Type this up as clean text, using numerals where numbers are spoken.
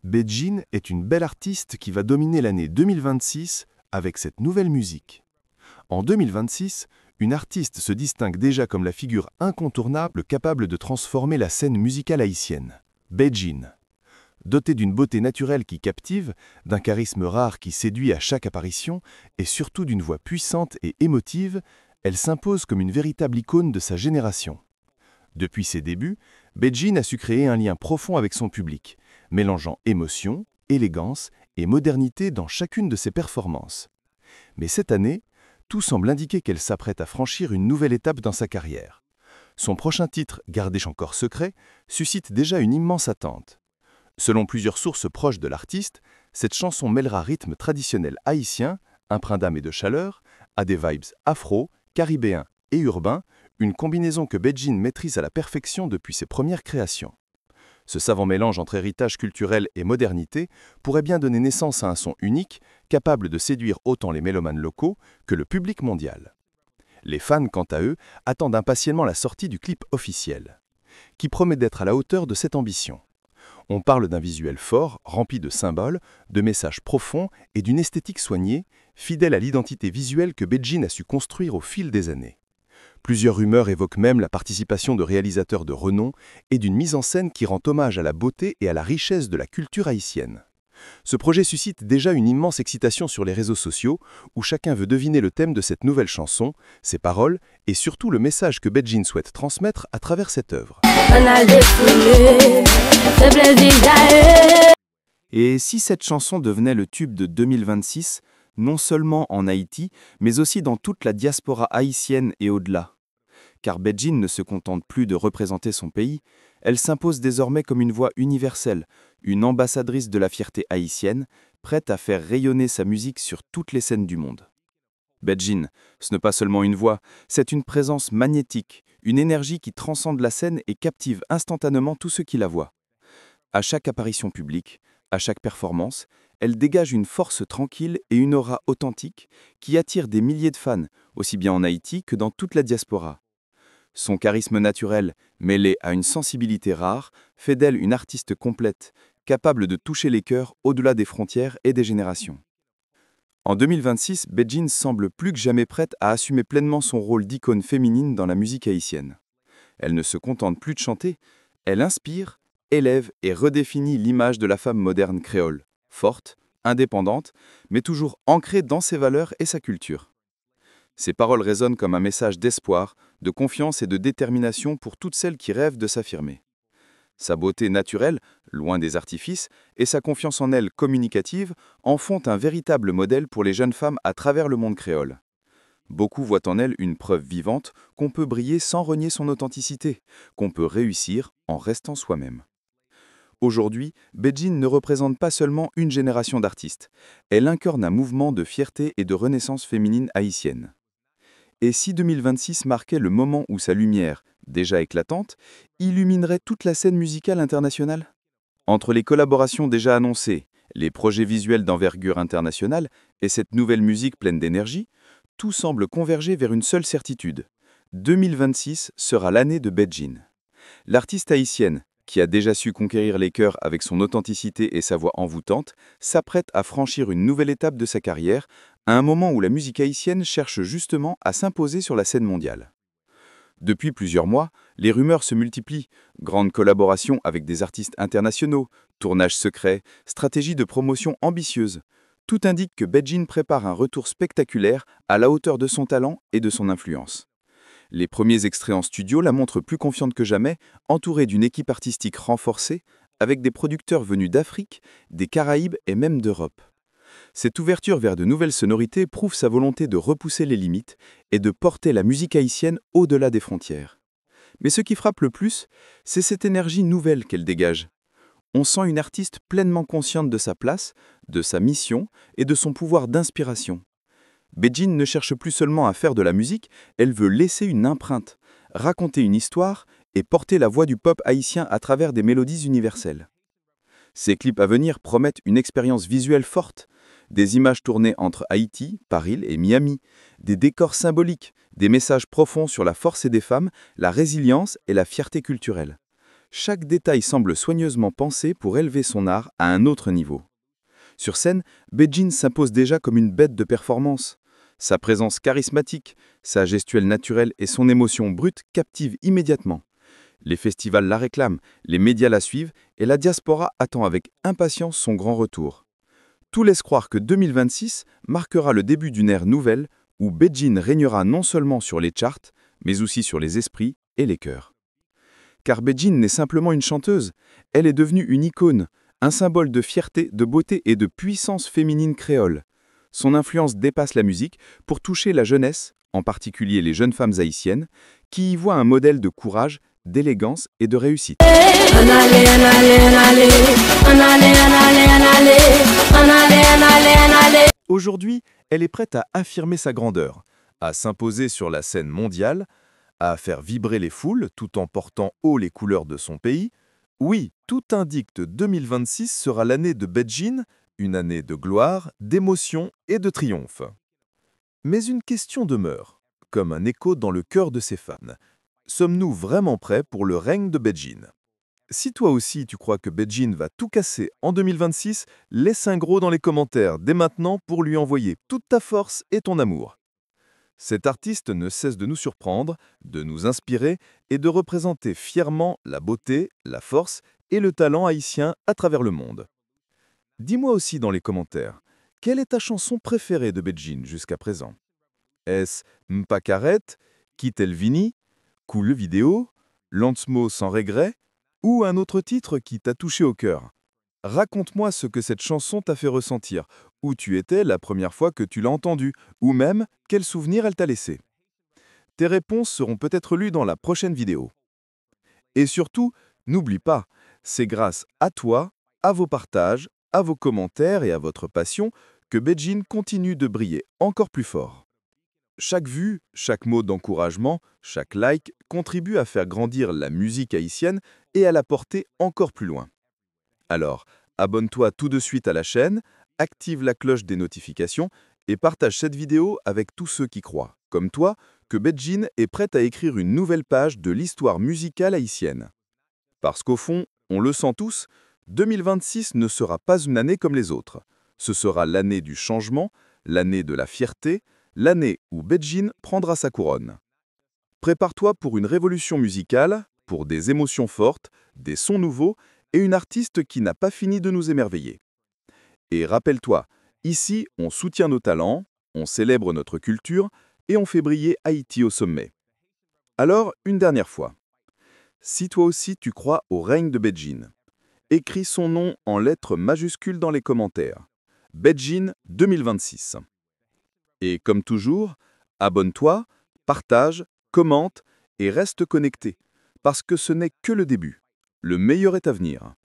Beijing est une belle artiste qui va dominer l'année 2026 avec cette nouvelle musique. En 2026, une artiste se distingue déjà comme la figure incontournable capable de transformer la scène musicale haïtienne, Beijing. Dotée d'une beauté naturelle qui captive, d'un charisme rare qui séduit à chaque apparition et surtout d'une voix puissante et émotive, elle s'impose comme une véritable icône de sa génération. Depuis ses débuts, Beijing a su créer un lien profond avec son public, mélangeant émotion, élégance et modernité dans chacune de ses performances. Mais cette année, tout semble indiquer qu'elle s'apprête à franchir une nouvelle étape dans sa carrière. Son prochain titre, gardé encore secret, suscite déjà une immense attente. Selon plusieurs sources proches de l'artiste, cette chanson mêlera rythme traditionnel haïtien, empreint d'âme et de chaleur, à des vibes afro, caribéens et urbains, une combinaison que Beijing maîtrise à la perfection depuis ses premières créations. Ce savant mélange entre héritage culturel et modernité pourrait bien donner naissance à un son unique, capable de séduire autant les mélomanes locaux que le public mondial. Les fans, quant à eux, attendent impatiemment la sortie du clip officiel, qui promet d'être à la hauteur de cette ambition. On parle d'un visuel fort, rempli de symboles, de messages profonds et d'une esthétique soignée, fidèle à l'identité visuelle que Beijing a su construire au fil des années. Plusieurs rumeurs évoquent même la participation de réalisateurs de renom et d'une mise en scène qui rend hommage à la beauté et à la richesse de la culture haïtienne. Ce projet suscite déjà une immense excitation sur les réseaux sociaux, où chacun veut deviner le thème de cette nouvelle chanson, ses paroles et surtout le message que Beijing souhaite transmettre à travers cette œuvre. Et si cette chanson devenait le tube de 2026, non seulement en Haïti, mais aussi dans toute la diaspora haïtienne et au-delà? Car Beijing ne se contente plus de représenter son pays, elle s'impose désormais comme une voix universelle, une ambassadrice de la fierté haïtienne, prête à faire rayonner sa musique sur toutes les scènes du monde. Beijing, ce n'est pas seulement une voix, c'est une présence magnétique, une énergie qui transcende la scène et captive instantanément tous ceux qui la voient. À chaque apparition publique, à chaque performance, elle dégage une force tranquille et une aura authentique qui attire des milliers de fans, aussi bien en Haïti que dans toute la diaspora. Son charisme naturel, mêlé à une sensibilité rare, fait d'elle une artiste complète, capable de toucher les cœurs au-delà des frontières et des générations. En 2026, Beijing semble plus que jamais prête à assumer pleinement son rôle d'icône féminine dans la musique haïtienne. Elle ne se contente plus de chanter, elle inspire, élève et redéfinit l'image de la femme moderne créole, forte, indépendante, mais toujours ancrée dans ses valeurs et sa culture. Ses paroles résonnent comme un message d'espoir, de confiance et de détermination pour toutes celles qui rêvent de s'affirmer. Sa beauté naturelle, loin des artifices, et sa confiance en elle communicative en font un véritable modèle pour les jeunes femmes à travers le monde créole. Beaucoup voient en elle une preuve vivante qu'on peut briller sans renier son authenticité, qu'on peut réussir en restant soi-même. Aujourd'hui, Beijing ne représente pas seulement une génération d'artistes, elle incarne un mouvement de fierté et de renaissance féminine haïtienne. Et si 2026 marquait le moment où sa lumière, déjà éclatante, illuminerait toute la scène musicale internationale? Entre les collaborations déjà annoncées, les projets visuels d'envergure internationale et cette nouvelle musique pleine d'énergie, tout semble converger vers une seule certitude. 2026 sera l'année de Beijing. L'artiste haïtienne, qui a déjà su conquérir les cœurs avec son authenticité et sa voix envoûtante, s'apprête à franchir une nouvelle étape de sa carrière, à un moment où la musique haïtienne cherche justement à s'imposer sur la scène mondiale. Depuis plusieurs mois, les rumeurs se multiplient, grandes collaborations avec des artistes internationaux, tournages secrets, stratégies de promotion ambitieuses. Tout indique que Beijing prépare un retour spectaculaire à la hauteur de son talent et de son influence. Les premiers extraits en studio la montrent plus confiante que jamais, entourée d'une équipe artistique renforcée, avec des producteurs venus d'Afrique, des Caraïbes et même d'Europe. Cette ouverture vers de nouvelles sonorités prouve sa volonté de repousser les limites et de porter la musique haïtienne au-delà des frontières. Mais ce qui frappe le plus, c'est cette énergie nouvelle qu'elle dégage. On sent une artiste pleinement consciente de sa place, de sa mission et de son pouvoir d'inspiration. Beijing ne cherche plus seulement à faire de la musique, elle veut laisser une empreinte, raconter une histoire et porter la voix du pop haïtien à travers des mélodies universelles. Ses clips à venir promettent une expérience visuelle forte, Des images tournées entre Haïti, Paris et Miami, des décors symboliques, des messages profonds sur la force des femmes, la résilience et la fierté culturelle. Chaque détail semble soigneusement pensé pour élever son art à un autre niveau. Sur scène, Beijing s'impose déjà comme une bête de performance. Sa présence charismatique, sa gestuelle naturelle et son émotion brute captivent immédiatement. Les festivals la réclament, les médias la suivent et la diaspora attend avec impatience son grand retour. Tout laisse croire que 2026 marquera le début d'une ère nouvelle où Beijing régnera non seulement sur les charts, mais aussi sur les esprits et les cœurs. Car Beijing n'est simplement une chanteuse, elle est devenue une icône, un symbole de fierté, de beauté et de puissance féminine créole. Son influence dépasse la musique pour toucher la jeunesse, en particulier les jeunes femmes haïtiennes, qui y voient un modèle de courage, d'élégance et de réussite. Aujourd'hui, elle est prête à affirmer sa grandeur, à s'imposer sur la scène mondiale, à faire vibrer les foules tout en portant haut les couleurs de son pays. Oui, tout indique que 2026 sera l'année de Beijing, une année de gloire, d'émotion et de triomphe. Mais une question demeure, comme un écho dans le cœur de ses fans. Sommes-nous vraiment prêts pour le règne de Beijing? Si toi aussi tu crois que Beijing va tout casser en 2026, laisse un gros dans les commentaires dès maintenant pour lui envoyer toute ta force et ton amour. Cet artiste ne cesse de nous surprendre, de nous inspirer et de représenter fièrement la beauté, la force et le talent haïtien à travers le monde. Dis-moi aussi dans les commentaires, quelle est ta chanson préférée de Beijing jusqu'à présent? Est-ce M'Pakaret, Quitte El Vini, Cool Vidéo, Lancemo sans regret ou un autre titre qui t'a touché au cœur? Raconte-moi ce que cette chanson t'a fait ressentir, où tu étais la première fois que tu l'as entendue, ou même quel souvenir elle t'a laissé. Tes réponses seront peut-être lues dans la prochaine vidéo. Et surtout, n'oublie pas, c'est grâce à toi, à vos partages, à vos commentaires et à votre passion que Beijing continue de briller encore plus fort. Chaque vue, chaque mot d'encouragement, chaque like contribue à faire grandir la musique haïtienne et à la porter encore plus loin. Alors, abonne-toi tout de suite à la chaîne, active la cloche des notifications et partage cette vidéo avec tous ceux qui croient, comme toi, que Beijing est prête à écrire une nouvelle page de l'histoire musicale haïtienne. Parce qu'au fond, on le sent tous, 2026 ne sera pas une année comme les autres. Ce sera l'année du changement, l'année de la fierté, l'année où Beijing prendra sa couronne. Prépare-toi pour une révolution musicale, pour des émotions fortes, des sons nouveaux et une artiste qui n'a pas fini de nous émerveiller. Et rappelle-toi, ici, on soutient nos talents, on célèbre notre culture et on fait briller Haïti au sommet. Alors, une dernière fois. Si toi aussi tu crois au règne de Beijing, écris son nom en lettres majuscules dans les commentaires. Beijing 2026. Et comme toujours, abonne-toi, partage, commente et reste connecté, parce que ce n'est que le début. Le meilleur est à venir.